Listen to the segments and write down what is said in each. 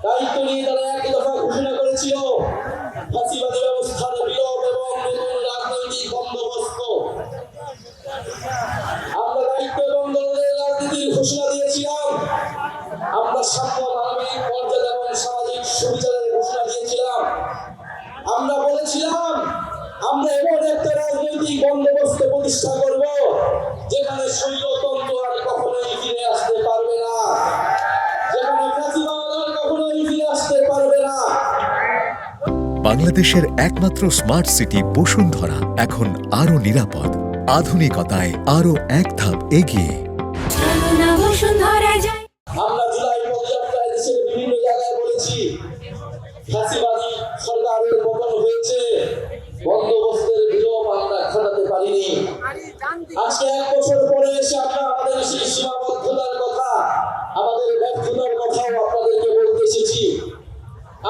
দায়িত্ব নিয়ে তারা একই দফা ঘোষণা করেছিল ফাঁসিবাদী ব্যবস্থার বিলোপ এবং নতুন রাজনৈতিক বন্দোবস্ত। আমরা দায়িত্ব এবং দলের রাজনীতির ঘোষণা দিয়েছিলাম। আমরা সাম্য, মানবিক মর্যাদা এবং সামাজিক সুবিচারের ঘোষণা দিয়েছিলাম। আমরা বলেছিলাম আমরা এমন একটা রাজনৈতিক বন্দোবস্ত প্রতিষ্ঠা করব যেখানে স্বৈরতন্ত্র আর কখনোই ফিরে আসতে পারবে না, যেখানে ফাঁসিবাদ আর কখনোই ফিরে আসতে পারবে না। বাংলাদেশের একমাত্র স্মার্ট সিটি বসুন্ধরা এখন আরো নিরাপদ, আধুনিকতায় আরো এক ধাপ এগিয়ে। আমরা জুলাই পদযাত্রায় দেশের বিভিন্ন জায়গায় বলেছি ফাঁসিবাদী সরকারের পতন হয়েছে, বন্দোবস্তের বিলোপ আমরা ঘটাতে পারিনি। আজকে 1 বছর পরে এসে আমরা আমাদের সেই সীমাবদ্ধতার কথা, আমাদের ব্যর্থতার কথাও আপনাদেরকে বলতে এসেছি।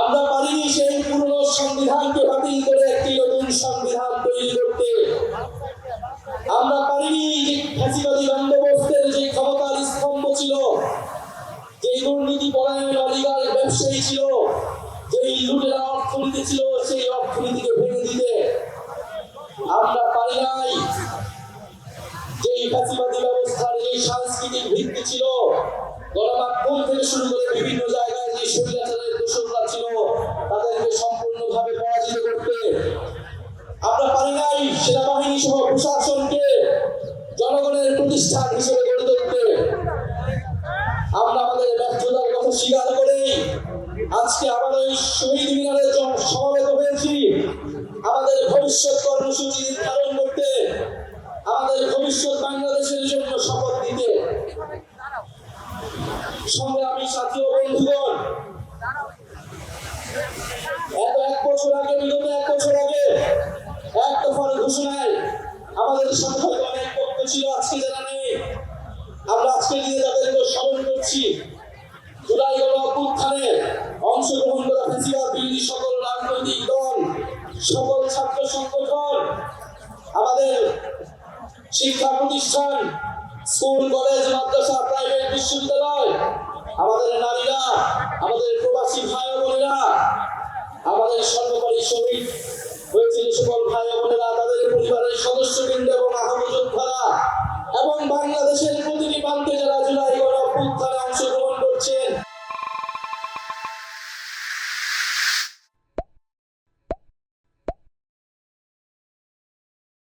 আমরা পারিনি সেই পুরনো সংবিধানকে বাতিল করে একটি নতুন সংবিধান তৈরি করতে। আমরা পারিনি যে ফাঁসিবাদী বন্দোবস্তের যে ক্ষমতার স্তম্ভ ছিল, যে দুর্নীতি পরায়ণ অলিগার ব্যবসায়ী ছিল, যেই লুটেরা অর্থনীতি ছিল, সেই অর্থনীতিকে ভেঙে দিতে। আমরা পারি নাই যেই ফাঁসিবাদী ব্যবস্থার যে সাংস্কৃতিক ভিত্তি ছিল, গণমাধ্যম থেকে শুরু করে বিভিন্ন জায়গায় যে স্বৈরাচারের দোসররা ছিল তাদেরকে সম্পূর্ণভাবে পরাজিত করতে। আমরা পারি নাই সেনাবাহিনী সহ প্রশাসনকে জনগণের প্রতিষ্ঠান হিসেবে গড়ে তুলতে। আমরা আমাদের ব্যর্থতার কথা স্বীকার করেই আজকে আমাদের শহীদ মিনারে সমবেত হয়েছি আমাদের ভবিষ্যৎ কর্মসূচি নির্ধারণ করতে, আমাদের ভবিষ্যৎ বাংলাদেশের জন্য শপথ দিতে। সংগ্রামী সাথী ও বন্ধুগণ, বিগত 1 বছর আগে এক দফার ঘোষণায় আমাদের সাথে অনেক পক্ষ ছিল, আজকে যারা নেই। আমরা আজকে নিয়ে তাদেরকে স্মরণ করছি। জুলাই গণঅভ্যুত্থানে অংশগ্রহণ করা ফ্যাসিবাদ বিরোধী সকল রাজনৈতিক দল, সকল ছাত্র সংগঠন, আমাদের শিক্ষা প্রতিষ্ঠান, স্কুল, কলেজ, মাদ্রাসা, প্রাইভেট, বিশ্ববিদ্যালয়, আমাদের নারীরা, আমাদের প্রবাসী ভাই বোনেরা, আমাদের সর্বোপরি শহীদ হয়েছে যে সকল ভাই বোনেরা, তাদের পরিবারের সদস্যবৃন্দ এবং আহত যোদ্ধারা এবং বাংলাদেশের প্রতিটি প্রান্তে যারা জুলাই গণঅভ্যুত্থানে অংশগ্রহণ